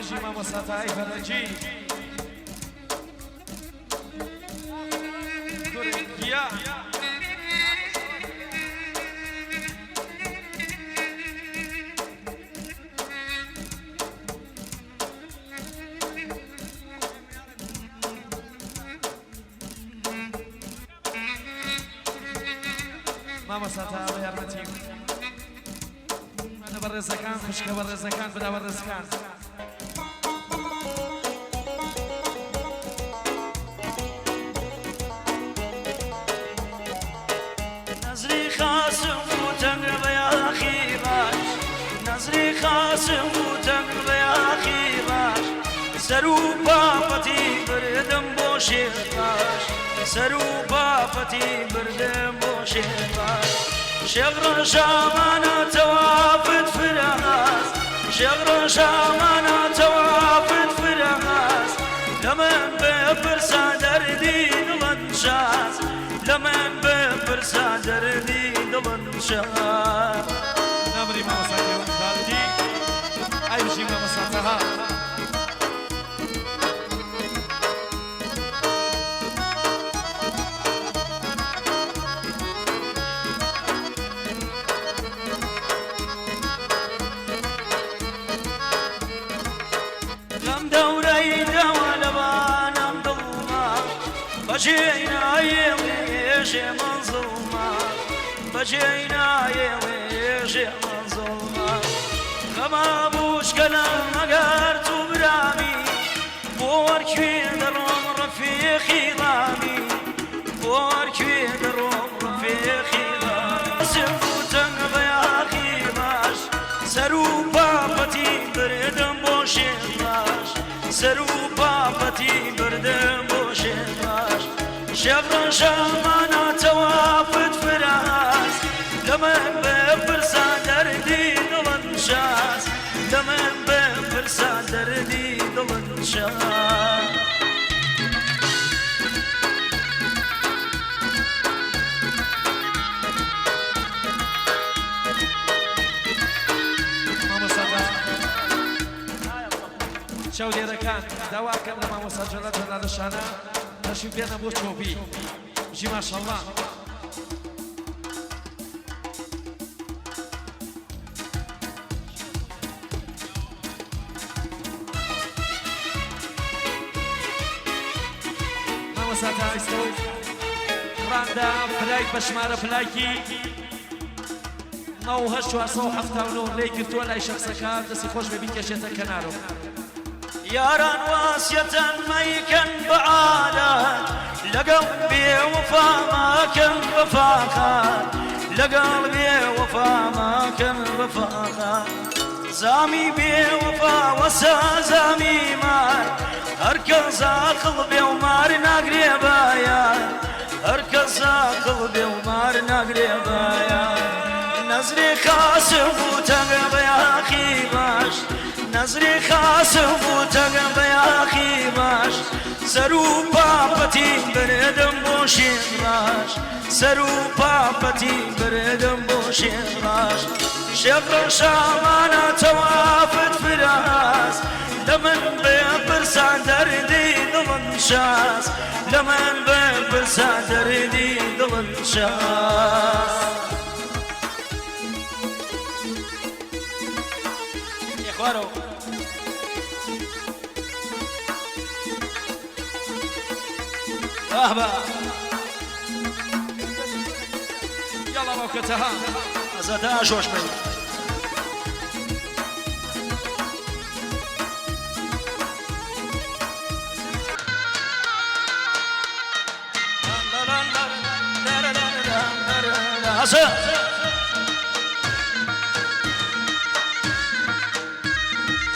بژی مامۆستا ئای فەرەنجی تورکیا مامۆستا بە یارمەتی منە بە ڕێزەکان خوشکە بە ڕێزەکان بدا بە ڕێزەکان نزری خاسم و تەنگ بە یاخی باش نزری خاسم و تەنگ بە یاخی باش سەر و پاپەتی بردم بۆ شێر باش سەر و پاپەتی بردم بۆ شێر باش شێغڕە شامانە تەوافت فرەهاز شێغڕە شامانە تەوافت فرەهاز لە من بپرسا دەردی دڵت شاز لە من بپرسا دەردی دڵت شاز نامری مامۆستا دێوان خالدی ئای بژی مامۆستاتەها بجينا ويش منظومة بجينا ويش منظومة كما بوش كلام مقارت برامي بوركي دروم رفيقي ضامي بوركي دروم رفيقي ضامي سفوتن بياخي باش سرو بابتي بردم بوشي باش سرو بابتي بردم بوشي باش شغل شامانا توافت فراس لمن بفرسا دردي دلن شاس لمن بفرسا دردي دلن شاس شەو لێرەکان داواکەن لە مامۆستا جەلال جەلالەشانە تەشریف بێنە بۆ چۆبی بژی ماشەڵڵا مامۆستا تا ئێستا و ڕاندا پلایت بە ژمارە پلایکی 98479 لێی گرتووە لای شەخسەکە دەستی خۆش بێ بیکەشێتە کەنارەوە ياران واسية ميكن بعادات لقلبي وفا ما كن بفاخات لقلبي وفا ما كن بفاخات زامي بي وفا وسا زامي مار هركز قلبي ومار ناقري بايا هركز قلبي ومار ناقري بايا نزري خاسم وتغب يا اخي باش نزری خاسم و تگم بیاخی باش سرو پاپتی بردم بوشین باش سرو پاپتی بردم بوشین باش شغل شامانا توافت فراس لمن بپرسا دردی دلن شاس لمن بپرسا دردی دلن شاس اخوارو اهبا يلا موكتها ازادا شوش بي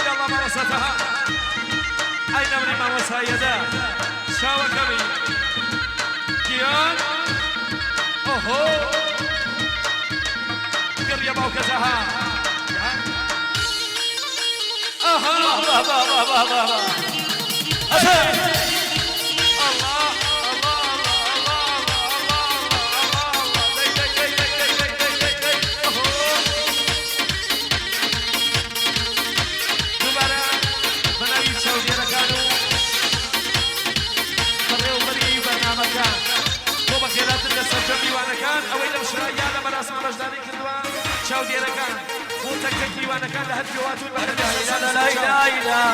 يلا مامۆستاتەها ئای نەمری مامۆستایەدا چاوەکەمی گیان ئۆهۆ گڕیە باوکەتەها ئەها میوانەکان ئەوەی لەم شرایە لە بەراسمە بەشداری کردووە چاودێرەکان بۆ تەک میوانەکان لە هەر پێواتون لا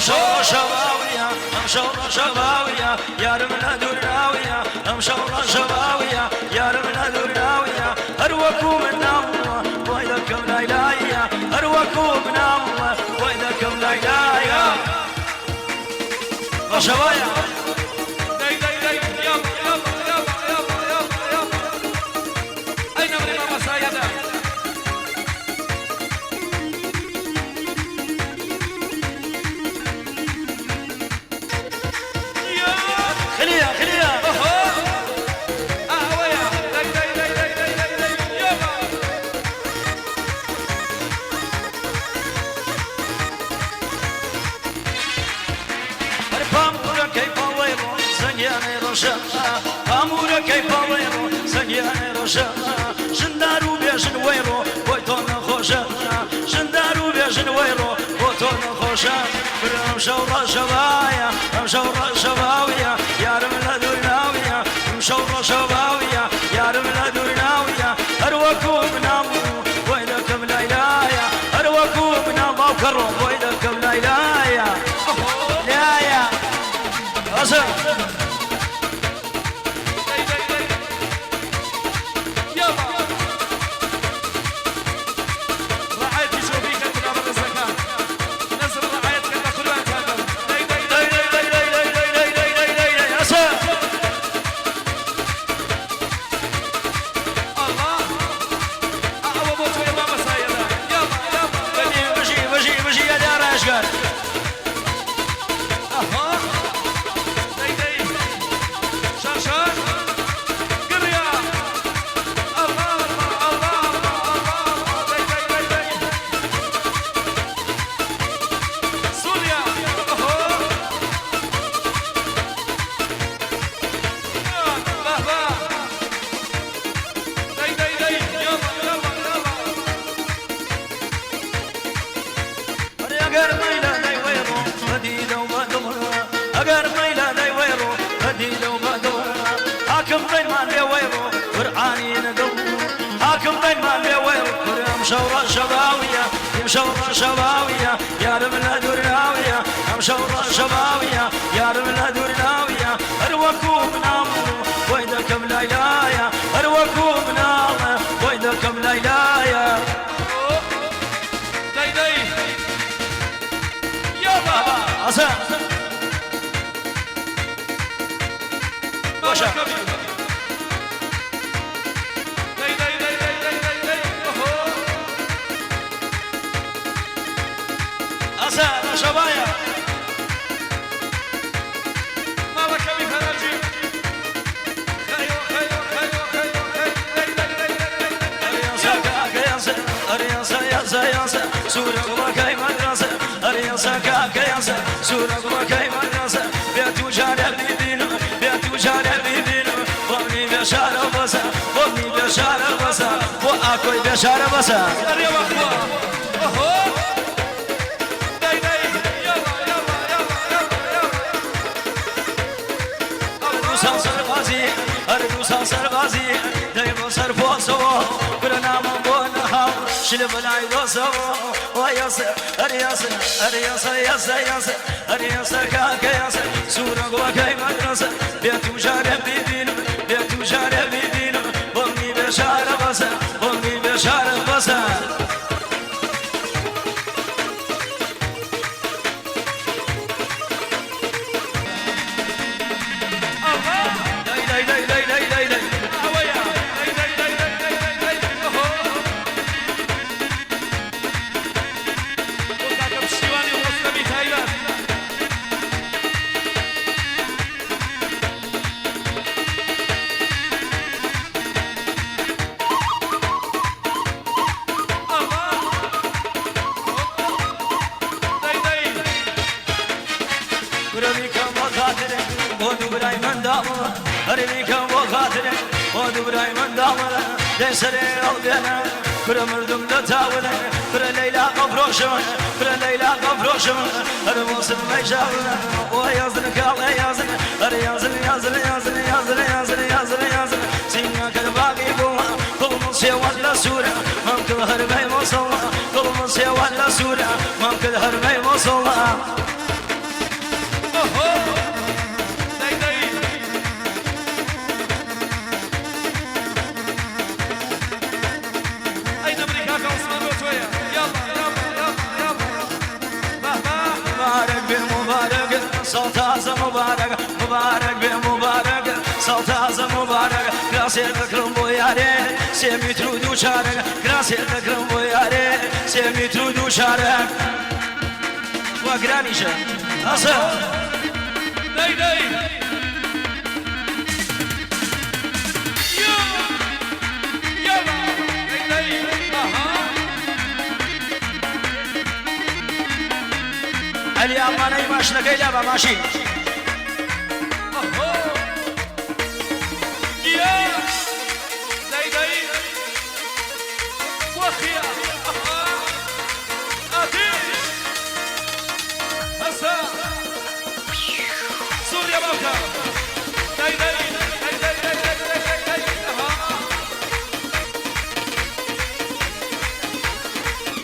شورا شباوية شورا شباوية يا رمنا دراوية شورا شباوية يا رمنا دراوية أروكم النوم ويدكم لا إلهية أروكم النوم ويدكم لا إلهية شبايا أين من إمام سايدة خليها Amura kei pawero, sangyane rosha. Jindaru bejin wero, boyton khosha. Jindaru bejin wero, boyton khosha. Ram shawra shawaya, ram shawra shawaya, yaram la dunawiya. Ram shawra shawaya, yaram la dunawiya. Arwakum namu, waydakum la ilaya. Arwakum namu karom, waydakum la ilaya. La ya. Asa. شورا شباوية شورا شباوية يا رب لا دورناوية شورا شباوية يا رب لا دورناوية أروكم نام ويدكم لا إلهية أروكم نام ويدكم لا إلهية داي داي يا بابا أسا باشا شبايا ما بكمي فرجي خيو خيو خيو خيو أرياسا ياسا ياسا سورة وكاي مدرسة أرياسا كاكا ياسا سورة وكاي مدرسة بيتو جارب بيدينو بيتو جارب بيدينو ومني بشارة بسا ومني بشارة بسا وأكوي بشارة بسا أريا مخوا أرجو سربازي دايما صرفو سوا كلنا من بونها شلب العيد سوا وياسر أرياسر أرياسر ياسر ياسر أرياسر كاكا ياسر سورة وكاي مدرسة بيتو جارب بيدينو بيتو جارب بيدينو بمني بشارة بسا بمني بشارة بسا سري أودنا كل مردم نتاونا كل ليلة قفروشنا كل ليلة قفروشنا الموسم ما يشاونا ويازن كالا يازن يازن يازن يازن يازن يازن يازن سي ولا سورة ممكن هربي وصلنا كل سي ولا سورة ممكن هربي وصلنا أين أمريكا كوصل وشوية يلا يلا يلا يلا مبارك بمبارك صوت عزم مبارك مبارك بمبارك صوت عزم مبارك كراسي تكرم بوياري سيمي ترود وشارك كراسي تكرم بوياري سيمي ترود وشارك وقرانيشة أصل داي داي يلا داي داي اليوم أنا ماشي كيلا ماشي سوريا بابا داي داي داي داي داي داي داي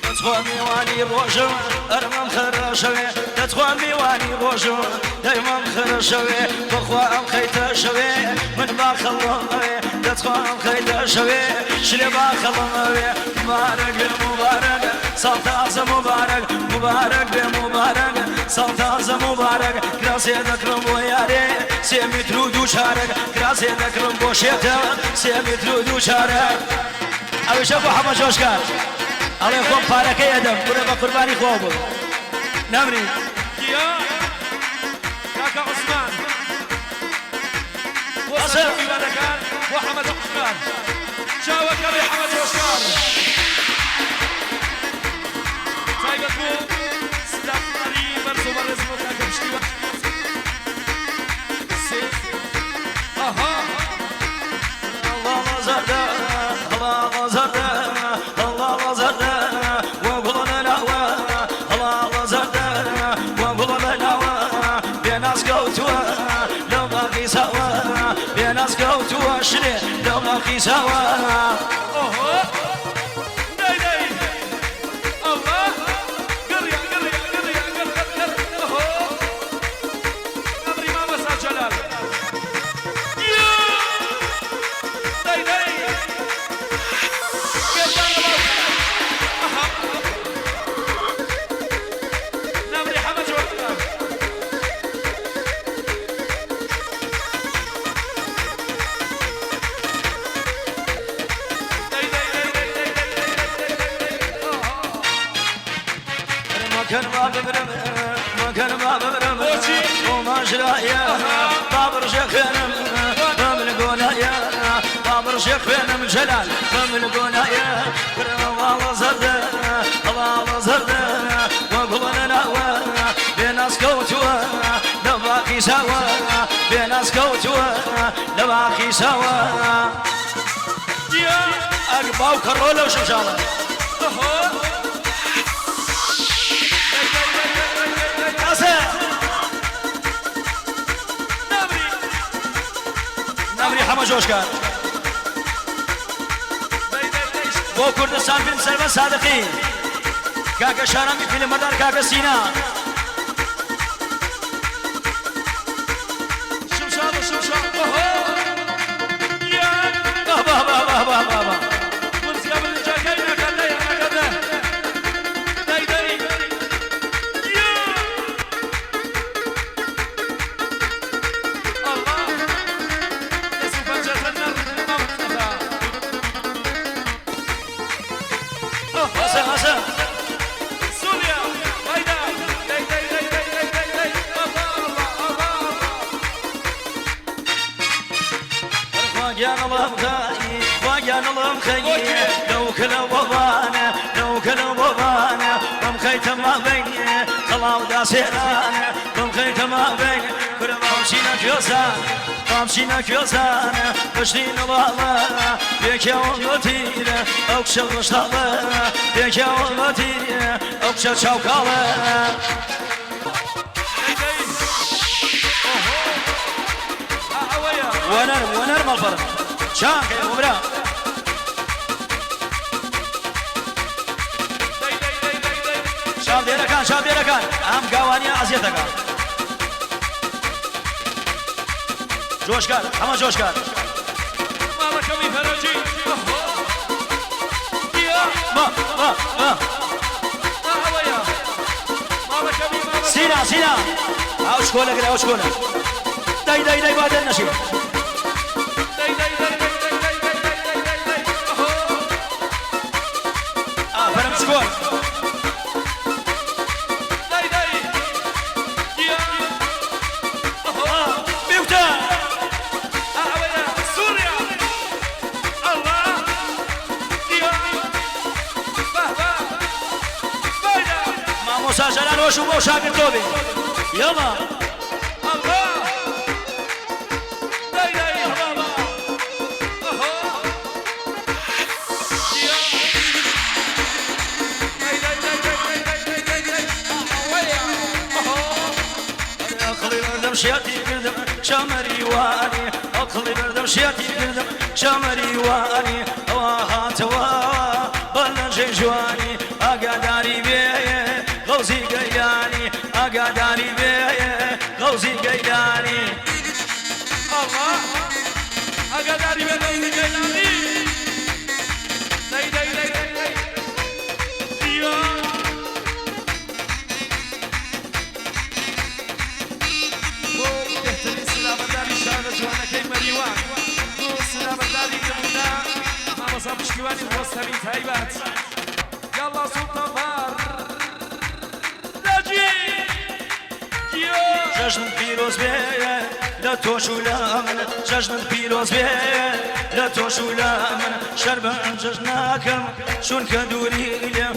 تدخل ميواني روجو ارمم خرشوي تدخل ميواني روجو دايما خرشوي بخوا ام خيت شوي من باخلوي تدخل خيت شوي شلي باخلوي مبارك مبارك صوت عزم مبارك مبارك بمبارك صوت عزم مبارك كراسي ذكرم بوياري سيمي ترود وشارك كراسي ذكرم بوشيتا سيمي ترود وشارك او شافوا حما جوشكار الله يخون بارك يدم كنا بقرباني خوابه نمري يا كاكا عثمان وصل في مدكان وحمد عثمان شاوك ابي حمد عثمان طيب ابو سلاف علي مرسوم الرسم كاكا بشتي اها الله زردا الله زردا الله زردا وقولنا لا الله زردا وقولنا لا بيناس قوتوا لو باقي سوا بيناس قوتوا شري لو باقي سوا اوه داي داي الله قريا قريا قريا قريا اوه امري ماما سجلال داي داي نمري حمد وقتها داي داي داي داي مكان ما ببرم مكان ما ببرم وما شرايا بابر شيخنا مملكونا يا بابر شيخنا جلال مملكونا يا الله زردا الله زردا وقولنا لا بيناس كوتوا لو باقي سوا بيناس كوتوا لو باقي سوا يا اقباو كرولو شمشاله نمري حما جوشكار بو كردستان فيلم سلمان صادقي كاكا شارمي فيلم مدار كاكا سينا شمشاد شمشاد يا بابا بابا بابا بابا منسكب الجاكين كذا كذا داي داي يا الله يسوف جهنم ممتلئ حسن حسن سوريا هيدا داي داي داي داي داي داي الله الله خواجان الله مخاي خواجان الله مخاي لو كلا وضانا لو كلا وضانا بمخيت ما بين خلاو داسيرانا بمخيت ما بين كل ما مشينا كيوسان مشينا كيوسان بشرين الله بيك يا ولدي اوكشل مشتاق بيك يا ولدي اوكشل شوكاله هويا ونر مالفرق شانك يا مبرا شابێرەکان ئەم گاوانیە ئازیەتەکە جۆشکار ئەمە جۆشکار ماڵەکەمی فەرەجی ئەوەیە ماڵەکەمی سینا ئەو شکۆلەگرە ئەو شکۆلە دەی با دەرنەشی ئافرەم شکۆل بیوتە ئەوەیە سووریا ئەڵڵا مامۆستا جەلال ڕۆژ و بۆ شاگردۆ بێ یەڵا شياتي كردم شامري واني أقلي بردم شياتي كردم شامري واني وهاتوا بلنجي جواني أقداري بيه غوزي قياني أقداري بيه غوزي قياني الله أقداري بيه غوزي قياني جوانەکەی مەریوان سلامەتداری نمونە مامۆستا پشتیوانی خۆستەمی تایبەت یاڵڵا سوڵتانبار ناجی جەژن پیرۆز بێ لە تۆش و لە من جەژن پیرۆز بێ لە تۆش و لە من شەر بە جەژن ناکەم چونکە دووری لێم